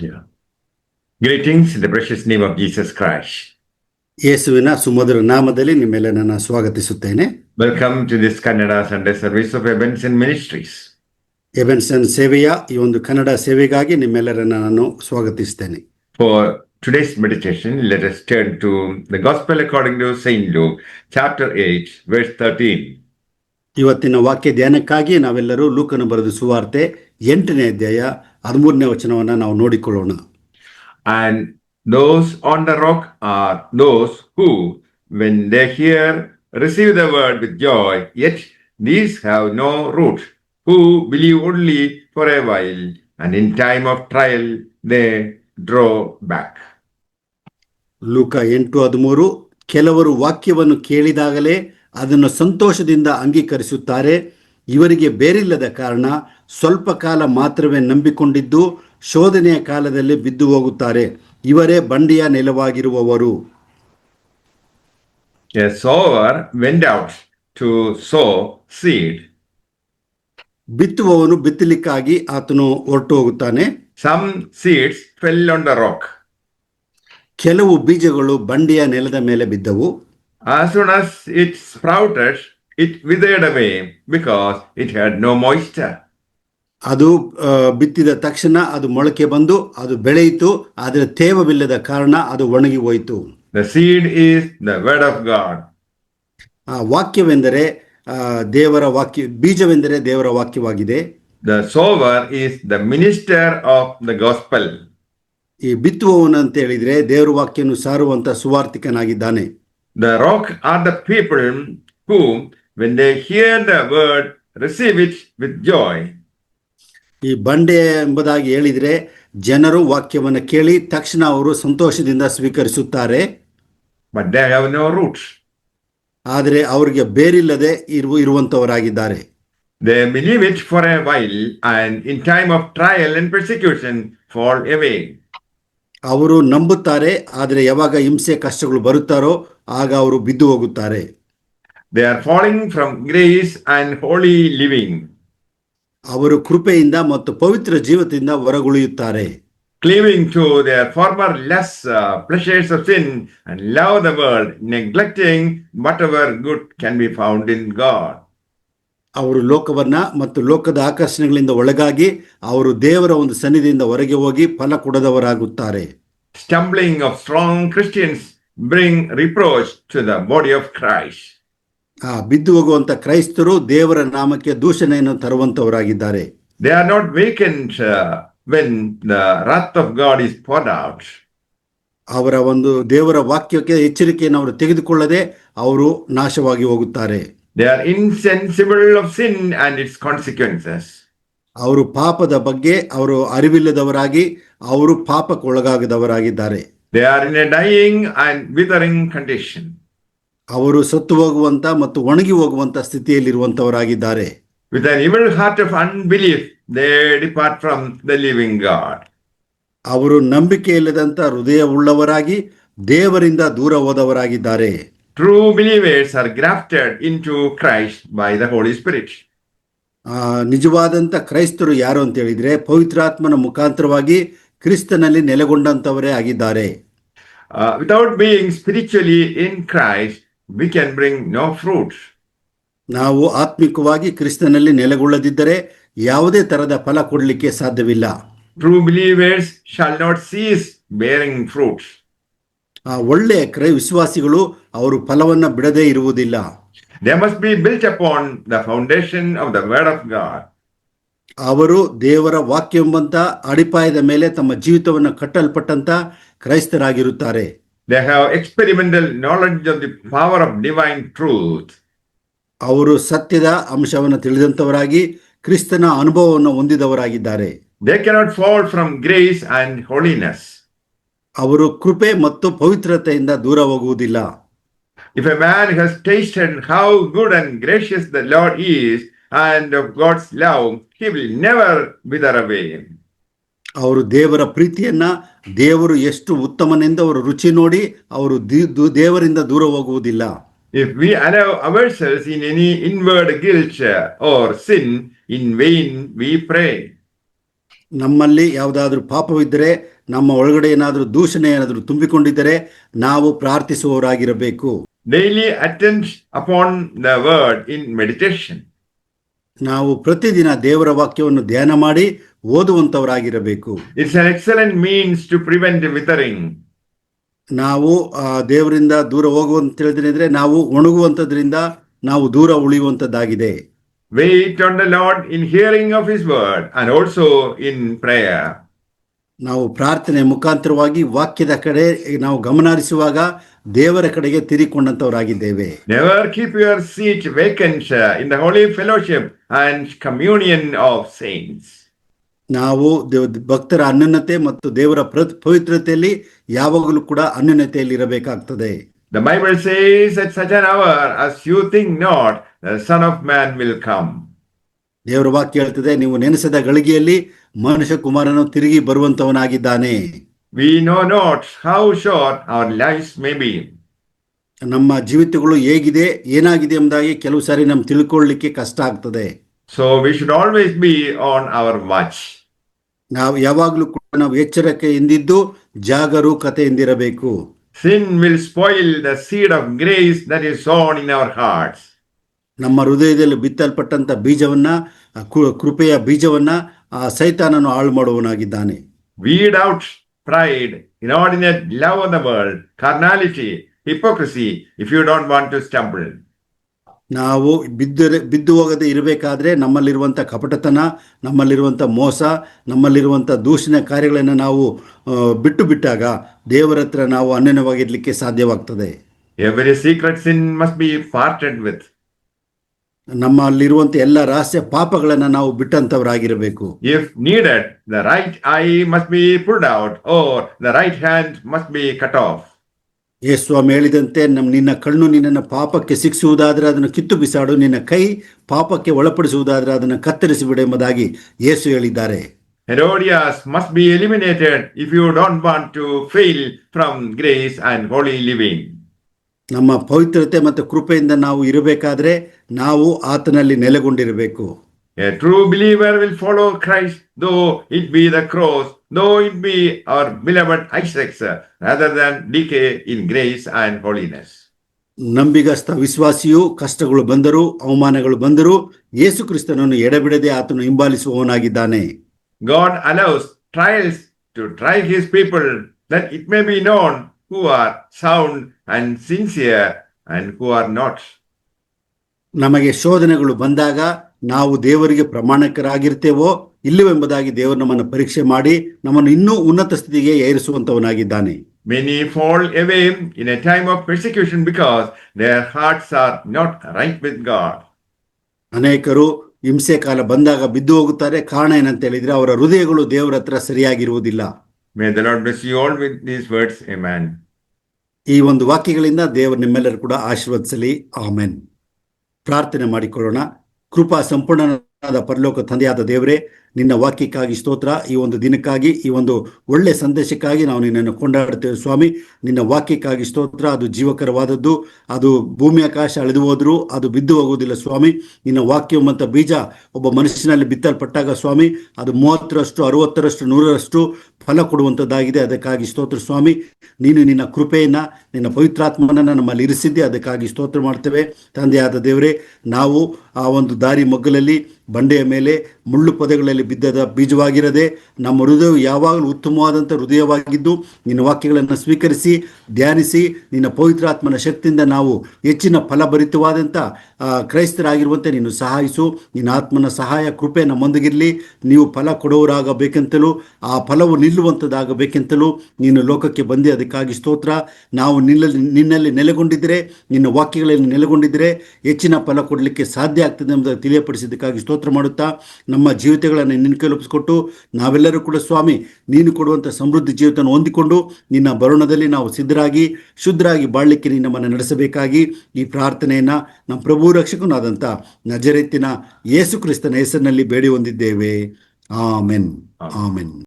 Yeah. Greetings in the precious name of Jesus Christ. ಯೇಸುವಿನ ಸುಮಧುರ ನಾಮದಲ್ಲಿ ನಿಮ್ಮೆಲ್ಲರನ್ನ ಸ್ವಾಗತಿಸುತ್ತೇನೆ. Welcome to this Kannada Sunday service of Ebenezer Ministries. ಎಬೆನ್ಸನ್ ಸೇವೆಯ ಈ ಒಂದು ಕನ್ನಡ ಸೇವೆಗಾಗಿ ನಿಮ್ಮೆಲ್ಲರನ್ನ ನಾನು ಸ್ವಾಗತಿಸ್ತೇನೆ. For today's meditation, let us turn to the Gospel according to Saint Luke, chapter 8, verse 13. ಇವತ್ತಿನ ವಾಕ್ಯ ಧ್ಯಾನಕ್ಕಾಗಿ ನಾವೆಲ್ಲರೂ ಲೂಕನ ಬರೆದ ಸುವಾರ್ತೆ 8ನೇ ಅಧ್ಯಾಯ 13ನೇ ವಚನವನ್ನು ನಾವು ನೋಡಿಕೊಳ್ಳೋಣ. And those on the rock are those who, when they hear, receive the word with joy, yet these have no root, who believe only for a while, and in time of trial they draw back. ಲೂಕ 8:13 ಕೆಲವರು ವಾಕ್ಯವನ್ನು ಕೇಳಿದಾಗಲೇ ಅದನ್ನು ಸಂತೋಷದಿಂದ ಅಂಗೀಕರಿಸುತ್ತಾರೆ. ಇವರಿಗೆ ಬೇರಿಲ್ಲದ ಕಾರಣ ಸ್ವಲ್ಪ ಕಾಲ ಮಾತ್ರವೇ ನಂಬಿಕೊಂಡಿದ್ದು ಶೋಧನೆಯ ಕಾಲದಲ್ಲಿ ಬಿದ್ದು ಹೋಗುತ್ತಾರೆ. ಇವರೇ ಬಂಡೆಯ ನೆಲವಾಗಿರುವವರು. A sower went out to sow seed. ಬಿತ್ತುವವನು ಬಿತ್ತಲಿಕ್ಕಾಗಿ ಆತನು ಹೊರಟು ಹೋಗುತ್ತಾನೆ. Some seeds fell on the rock. ಕೆಲವು ಬೀಜಗಳು ಬಂಡೆಯ ನೆಲದ ಮೇಲೆ ಬಿದ್ದವು. As soon as it sprouted, it withered away because it had no moisture. ಅದು ಬಿತ್ತಿದ ತಕ್ಷಣ ಅದು ಮೊಳಕೆ ಬಂದು ಅದು ಬೆಳೆಯಿತು, ಆದರೆ ತೇವವಿಲ್ಲದ ಕಾರಣ ಅದು ಒಣಗಿ ಹೋಯಿತು. The seed is the word of God. ಆ ವಾಕ್ಯವೆಂದರೆ ದೇವರ ವಾಕ್ಯ, ಬೀಜವೆಂದರೆ ದೇವರ ವಾಕ್ಯವಾಗಿದೆ. The sower is the minister of the gospel. ಈ ಬಿತ್ತುವವನು ಅಂತ ಹೇಳಿದ್ರೆ ದೇವರ ವಾಕ್ಯವನ್ನು ಸಾರುವಂತ ಸುವಾರ್ತಿಕನಾಗಿದ್ದಾನೆ. The rock are the people who, when they hear the word, receive it with joy. ಈ ಬಂಡೆ ಎಂಬುದಾಗಿ ಹೇಳಿದ್ರೆ ಜನರು ವಾಕ್ಯವನ್ನು ಕೇಳಿ ತಕ್ಷಣ ಅವರು ಸಂತೋಷದಿಂದ ಸ್ವೀಕರಿಸುತ್ತಾರೆ. But they have no roots. ಆದರೆ ಅವರಿಗೆ ಬೇರಿಲ್ಲದೆ ಇರುವಂತವರಾಗಿದ್ದಾರೆ. They believe it for a while, and in time of trial and persecution fall away. ಅವರು ನಂಬುತ್ತಾರೆ, ಆದರೆ ಯಾವಾಗ ಹಿಂಸೆ ಕಷ್ಟಗಳು ಬರುತ್ತಾರೋ ಆಗ ಅವರು ಬಿದ್ದು ಹೋಗುತ್ತಾರೆ. They are falling from grace and holy living. ಅವರು ಕೃಪೆಯಿಂದ ಮತ್ತು ಪವಿತ್ರ ಜೀವಿತದಿಂದ ಹೊರಗುಳಿಯುತ್ತಾರೆ. Cleaving to their former less pleasures of sin and love the world, neglecting whatever good can be found in God. ಅವರು ಲೋಕವನ್ನ ಮತ್ತು ಲೋಕದ ಆಕರ್ಷಣೆಗಳಿಂದ ಒಳಗಾಗಿ ಅವರು ದೇವರ ಒಂದು ಸನ್ನಿಧಿಯಿಂದ ಹೊರಗೆ ಹೋಗಿ ಫಲ ಕೊಡದವರಾಗುತ್ತಾರೆ. Stumbling of strong Christians bring reproach to the body of Christ. ಬಿದ್ದು ಹೋಗುವಂತ ಕ್ರೈಸ್ತರು ದೇವರ ನಾಮಕ್ಕೆ ದೂಷಣೆಯನ್ನು ತರುವಂತವರಾಗಿದ್ದಾರೆ. They are not vacant when the wrath of God is poured out. ಅವರ ಒಂದು ದೇವರ ವಾಕ್ಯಕ್ಕೆ ಎಚ್ಚರಿಕೆಯನ್ನು ಅವರು ತೆಗೆದುಕೊಳ್ಳದೆ ಅವರು ನಾಶವಾಗಿ ಹೋಗುತ್ತಾರೆ. They are insensible of sin and its consequences. ಅವರು ಪಾಪದ ಬಗ್ಗೆ ಅವರು ಅರಿವಿಲ್ಲದವರಾಗಿ ಅವರು ಪಾಪಕ್ಕೆ ಒಳಗಾಗದವರಾಗಿದ್ದಾರೆ. They are in a dying and withering condition. ಅವರು ಸತ್ತು ಹೋಗುವಂತ ಮತ್ತು ಒಣಗಿ ಹೋಗುವಂತ ಸ್ಥಿತಿಯಲ್ಲಿರುವಂತವರಾಗಿದ್ದಾರೆ. With an evil heart of unbelief, they depart from the living God. ಅವರು ನಂಬಿಕೆ ಇಲ್ಲದಂತ ಹೃದಯ ಉಳ್ಳವರಾಗಿ ದೇವರಿಂದ ದೂರ ಹೋದವರಾಗಿದ್ದಾರೆ. True believers are grafted into Christ by the Holy Spirit. ನಿಜವಾದಂತ ಕ್ರೈಸ್ತರು ಯಾರು ಅಂತ ಹೇಳಿದ್ರೆ ಪವಿತ್ರಾತ್ಮನ ಮುಖಾಂತರವಾಗಿ ಕ್ರಿಸ್ತನಲ್ಲಿ ನೆಲೆಗೊಂಡಂತವರೇ ಆಗಿದ್ದಾರೆ. Without being spiritually in Christ, we can bring no fruit. ನಾವು ಆತ್ಮಿಕವಾಗಿ ಕ್ರಿಸ್ತನಲ್ಲಿ ನೆಲೆಗೊಳ್ಳದಿದ್ದರೆ ಯಾವುದೇ ತರದ ಫಲ ಕೊಡಲಿಕ್ಕೆ ಸಾಧ್ಯವಿಲ್ಲ. True believers shall not cease bearing fruits. ಒಳ್ಳೆ ವಿಶ್ವಾಸಿಗಳು ಅವರು ಫಲವನ್ನ ಬಿಡದೇ ಇರುವುದಿಲ್ಲ. They must be built upon the foundation of the word of God. ಅವರು ದೇವರ ವಾಕ್ಯ ಎಂಬಂತ ಅಡಿಪಾಯದ ಮೇಲೆ ತಮ್ಮ ಜೀವಿತವನ್ನು ಕಟ್ಟಲ್ಪಟ್ಟಂತ ಕ್ರೈಸ್ತರಾಗಿರುತ್ತಾರೆ. They have experimental knowledge of the power of divine truth. ಅವರು ಸತ್ಯದ ಅಂಶವನ್ನು ತಿಳಿದಂತವರಾಗಿ ಕ್ರಿಸ್ತನ ಅನುಭವವನ್ನು ಹೊಂದಿದವರಾಗಿದ್ದಾರೆ. They cannot fall from grace and holiness. ಅವರು ಕೃಪೆ ಮತ್ತು ಪವಿತ್ರತೆಯಿಂದ ದೂರ ಹೋಗುವುದಿಲ್ಲ. If a man has tasted how good and gracious the Lord is and of God's love, he will never wither away. ಅವರು ದೇವರ ಪ್ರೀತಿಯನ್ನ ದೇವರು ಎಷ್ಟು ಉತ್ತಮನೆಂದು ಅವರು ರುಚಿ ನೋಡಿ ಅವರು ದೇವರಿಂದ ದೂರ ಹೋಗುವುದಿಲ್ಲ. If we allow ourselves in any inward guilt or sin, in vain we pray. ನಮ್ಮಲ್ಲಿ ಯಾವುದಾದ್ರೂ ಪಾಪವಿದ್ದರೆ, ನಮ್ಮ ಒಳಗಡೆ ಏನಾದರೂ ದೂಷಣೆ ಏನಾದರೂ ತುಂಬಿಕೊಂಡಿದ್ದರೆ ನಾವು ಪ್ರಾರ್ಥಿಸುವವರಾಗಿರಬೇಕು. Daily attend upon the word in meditation. ನಾವು ಪ್ರತಿದಿನ ದೇವರ ವಾಕ್ಯವನ್ನು ಧ್ಯಾನ ಮಾಡಿ ಓದುವಂತವರಾಗಿರಬೇಕು. It's an excellent means to prevent withering. ನಾವು ದೇವರಿಂದ ದೂರ ಹೋಗುವಂತ ಹೇಳಿದ್ರೆ ನಾವು ಒಣಗುವಂಥದ್ರಿಂದ ನಾವು ದೂರ ಉಳಿಯುವಂಥದ್ದಾಗಿದೆ. Wait on the Lord in hearing of His word and also in prayer. ನಾವು ಪ್ರಾರ್ಥನೆ ಮುಖಾಂತರವಾಗಿ ವಾಕ್ಯದ ಕಡೆ ನಾವು ಗಮನಹರಿಸುವಾಗ ದೇವರ ಕಡೆಗೆ ತಿರುಗಿಕೊಂಡಂತವರಾಗಿದ್ದೇವೆ. Never keep your seat vacant in the holy fellowship and communion of saints. ನಾವು ಭಕ್ತರ ಅನ್ಯೋನ್ಯತೆ ಮತ್ತು ದೇವರ ಪವಿತ್ರತೆಯಲ್ಲಿ ಯಾವಾಗಲೂ ಕೂಡ ಅನ್ಯೋನ್ಯತೆಯಲ್ಲಿ ಇರಬೇಕಾಗ್ತದೆ. The Bible says at such an hour as you think not, the Son of Man will come. ದೇವರ ವಾಕ್ಯ ಹೇಳ್ತದೆ, ನೀವು ನೆನೆಸದ ಗಳಿಗೆಯಲ್ಲಿ ಮನುಷ್ಯ ಕುಮಾರನು ತಿರುಗಿ ಬರುವಂತವನಾಗಿದ್ದಾನೆ. We know not how short our lives may be. ನಮ್ಮ ಜೀವಿತಗಳು ಹೇಗಿದೆ, ಏನಾಗಿದೆ ಎಂಬುದಾಗಿ ಕೆಲವು ಸಾರಿ ನಮ್ಗೆ ತಿಳ್ಕೊಳ್ಳಿಕ್ಕೆ ಕಷ್ಟ ಆಗ್ತದೆ. So we should always be on our watch. ನಾವು ಯಾವಾಗಲೂ ಕೂಡ ನಾವು ಎಚ್ಚರಿಕೆಯಿಂದಿದ್ದು ಜಾಗರೂಕತೆಯಿಂದಿರಬೇಕು. Sin will spoil the seed of grace that is sown in our hearts. ನಮ್ಮ ಹೃದಯದಲ್ಲಿ ಬಿತ್ತಲ್ಪಟ್ಟಂತ ಬೀಜವನ್ನ, ಕೃಪೆಯ ಬೀಜವನ್ನ ಸೈತಾನನು ಹಾಳು ಮಾಡುವವನಾಗಿದ್ದಾನೆ. Weed out pride, inordinate love of the world, carnality, hypocrisy, if you don't want to stumble. ನಾವು ಬಿದ್ದು ಹೋಗದೆ ಇರಬೇಕಾದ್ರೆ ನಮ್ಮಲ್ಲಿರುವಂಥ ಕಪಟತನ, ನಮ್ಮಲ್ಲಿರುವಂಥ ಮೋಸ, ನಮ್ಮಲ್ಲಿರುವಂಥ ದೂಷಣೆ ಕಾರ್ಯಗಳನ್ನು ನಾವು ಬಿಟ್ಟಾಗ ದೇವರ ಹತ್ರ ನಾವು ಅನ್ಯೋನ್ಯವಾಗಿರ್ಲಿಕ್ಕೆ ಸಾಧ್ಯವಾಗ್ತದೆ. Every secret sin must be parted with. ನಮ್ಮಲ್ಲಿರುವಂಥ ಎಲ್ಲ ರಹಸ್ಯ ಪಾಪಗಳನ್ನು ನಾವು ಬಿಟ್ಟಂತವರಾಗಿರಬೇಕು. If needed, the right eye must be pulled out or the right hand must be cut off. ಯೇಸುಸ್ವಾಮಿ ಹೇಳಿದಂತೆ ನಿನ್ನ ಕಣ್ಣು ನಿನ್ನನ್ನು ಪಾಪಕ್ಕೆ ಶಿಕ್ಷಿಸುವುದಾದ್ರೆ ಅದನ್ನು ಕಿತ್ತು ಬಿಸಾಡು, ನಿನ್ನ ಕೈ ಪಾಪಕ್ಕೆ ಒಳಪಡಿಸುವುದಾದ್ರೆ ಅದನ್ನು ಕತ್ತರಿಸಿ ಬಿಡು ಎಂಬುದಾಗಿ ಯೇಸು ಹೇಳಿದ್ದಾರೆ. Herodias must be eliminated if you don't want to fail from grace and holy living. ನಮ್ಮ ಪವಿತ್ರತೆ ಮತ್ತು ಕೃಪೆಯಿಂದ ನಾವು ಇರಬೇಕಾದ್ರೆ ನಾವು ಆತನಲ್ಲಿ ನೆಲೆಗೊಂಡಿರಬೇಕು. A true believer will follow Christ, though it be the cross, though it be our beloved Isaac's, rather than decay in grace and holiness. ನಂಬಿಗಸ್ತ ವಿಶ್ವಾಸಿಯು ಕಷ್ಟಗಳು ಬಂದರೂ ಅವಮಾನಗಳು ಬಂದರೂ ಯೇಸು ಕ್ರಿಸ್ತನನ್ನು ಎಡೆಬಿಡದೆ ಆತನು ಹಿಂಬಾಲಿಸುವವನಾಗಿದ್ದಾನೆ. God allows trials to try His people, that it may be known who are sound and sincere and who are not. ನಮಗೆ ಶೋಧನೆಗಳು ಬಂದಾಗ ನಾವು ದೇವರಿಗೆ ಪ್ರಮಾಣಕರಾಗಿರ್ತೇವೋ ಇಲ್ಲವೆಂಬುದಾಗಿ ದೇವರು ನಮ್ಮನ್ನು ಪರೀಕ್ಷೆ ಮಾಡಿ ನಮ್ಮನ್ನು ಇನ್ನೂ ಉನ್ನತ ಸ್ಥಿತಿಗೆ ಏರಿಸುವಂತವನಾಗಿದ್ದಾನೆ. Many fall away in a time of persecution because their hearts are not right with God. ಅನೇಕರು ಹಿಂಸೆ ಕಾಲ ಬಂದಾಗ ಬಿದ್ದು ಹೋಗುತ್ತಾರೆ. ಕಾರಣ ಏನಂತ ಹೇಳಿದ್ರೆ ಅವರ ಹೃದಯಗಳು ದೇವರ ಹತ್ರ ಸರಿಯಾಗಿರುವುದಿಲ್ಲ. May the Lord bless you all with these words. Amen. ಈ ಒಂದು ವಾಕ್ಯಗಳಿಂದ ದೇವರು ನಿಮ್ಮೆಲ್ಲರೂ ಕೂಡ ಆಶೀರ್ವದಿಸಲಿ. ಆಮೆನ್. ಪ್ರಾರ್ಥನೆ ಮಾಡಿಕೊಳ್ಳೋಣ. ಕೃಪಾ ಸಂಪೂರ್ಣನಾದ ಪರಲೋಕ ತಂದೆಯಾದ ದೇವರೇ, ನಿನ್ನ ವಾಕ್ಯಕ್ಕಾಗಿ ಸ್ತೋತ್ರ. ಈ ಒಂದು ದಿನಕ್ಕಾಗಿ, ಈ ಒಂದು ಒಳ್ಳೆ ಸಂದೇಶಕ್ಕಾಗಿ ನಾವು ನಿನ್ನನ್ನು ಕೊಂಡಾಡುತ್ತೇವೆ ಸ್ವಾಮಿ. ನಿನ್ನ ವಾಕ್ಯಕ್ಕಾಗಿ ಸ್ತೋತ್ರ. ಅದು ಜೀವಕರವಾದದ್ದು. ಅದು ಭೂಮಿ ಆಕಾಶ ಅಳೆದು ಹೋದರೂ ಅದು ಬಿದ್ದು ಹೋಗುವುದಿಲ್ಲ ಸ್ವಾಮಿ. ನಿನ್ನ ವಾಕ್ಯ ಮತ್ತು ಬೀಜ ಒಬ್ಬ ಮನುಷ್ಯನಲ್ಲಿ ಬಿತ್ತಲ್ಪಟ್ಟಾಗ ಸ್ವಾಮಿ, ಅದು 30ರಷ್ಟು 60ರಷ್ಟು 100ರಷ್ಟು ಫಲ ಕೊಡುವಂಥದ್ದಾಗಿದೆ. ಅದಕ್ಕಾಗಿ ಸ್ತೋತ್ರ ಸ್ವಾಮಿ. ನೀನು ನಿನ್ನ ಕೃಪೆಯನ್ನು, ನಿನ್ನ ಪವಿತ್ರಾತ್ಮನನ್ನು ನಮ್ಮಲ್ಲಿ ಇರಿಸಿದ್ದೆ. ಅದಕ್ಕಾಗಿ ಸ್ತೋತ್ರ ಮಾಡ್ತೇವೆ ತಂದೆಯಾದ ದೇವರೇ. ನಾವು ಆ ಒಂದು ದಾರಿ ಮಗ್ಗಲಲ್ಲಿ ಬಂಡೆಯ ಮೇಲೆ ಮುಳ್ಳು ಪೊದೆಗಳಲ್ಲಿ ಬಿದ್ದದ ಬೀಜವಾಗಿರದೆ ನಮ್ಮ ಹೃದಯವು ಯಾವಾಗಲೂ ಉತ್ತಮವಾದಂಥ ಹೃದಯವಾಗಿದ್ದು ನಿನ್ನ ವಾಕ್ಯಗಳನ್ನು ಸ್ವೀಕರಿಸಿ ಧ್ಯಾನಿಸಿ ನಿನ್ನ ಪವಿತ್ರಾತ್ಮನ ಶಕ್ತಿಯಿಂದ ನಾವು ಹೆಚ್ಚಿನ ಫಲಭರಿತವಾದಂಥ ಕ್ರೈಸ್ತರಾಗಿರುವಂತೆ ನೀನು ಸಹಾಯಿಸು. ನಿನ್ನ ಆತ್ಮನ ಸಹಾಯ ಕೃಪೆ ನಮ್ಮೊಂದಿಗಿರಲಿ. ನೀವು ಫಲ ಕೊಡುವವರಾಗಬೇಕೆಂತಲೂ ಆ ಫಲವು ನಿಲ್ಲುವಂಥದ್ದಾಗಬೇಕೆಂತಲೂ ನೀನು ಲೋಕಕ್ಕೆ ಬಂದೆ. ಅದಕ್ಕಾಗಿ ಸ್ತೋತ್ರ. ನಾವು ನಿನ್ನಲ್ಲಿ ನೆಲೆಗೊಂಡಿದ್ದರೆ, ನಿನ್ನ ವಾಕ್ಯಗಳಲ್ಲಿ ನೆಲೆಗೊಂಡಿದ್ದರೆ ಹೆಚ್ಚಿನ ಫಲ ಕೊಡಲಿಕ್ಕೆ ಸಾಧ್ಯ ಆಗ್ತದೆ ಎಂಬುದನ್ನು ತಿಳಿಯಪಡಿಸಿದ್ದಕ್ಕಾಗಿ ಸ್ತೋತ್ರ ಮಾಡುತ್ತಾ ನಮ್ಮ ಜೀವಿತಗಳನ್ನು ನಿನ್ನ ಕೈಯಲ್ಲಿ ಒಪ್ಪಿಸಿಕೊಟ್ಟು ನಾವೆಲ್ಲರೂ ಕೂಡ ಸ್ವಾಮಿ ನೀನು ಕೊಡುವಂಥ ಸಮೃದ್ಧಿ ಜೀವಿತವನ್ನು ಹೊಂದಿಕೊಂಡು ನಿನ್ನ ಬರುಣದಲ್ಲಿ ನಾವು ಸಿದ್ಧರಾಗಿ ಶುದ್ಧರಾಗಿ ಬಾಳಲಿಕ್ಕೆ ನೀನು ನಮ್ಮನ್ನು ನಡೆಸಬೇಕಾಗಿ ಈ ಪ್ರಾರ್ಥನೆಯನ್ನು ನಮ್ಮ ಪ್ರಭು ರಕ್ಷಕನಾದಂಥ ನಜರೇತಿನ ಯೇಸು ಕ್ರಿಸ್ತನ ಹೆಸರಿನಲ್ಲಿ ಬೇಡಿ ಹೊಂದಿದ್ದೇವೆ. ಆಮೆನ್. ಆಮೆನ್.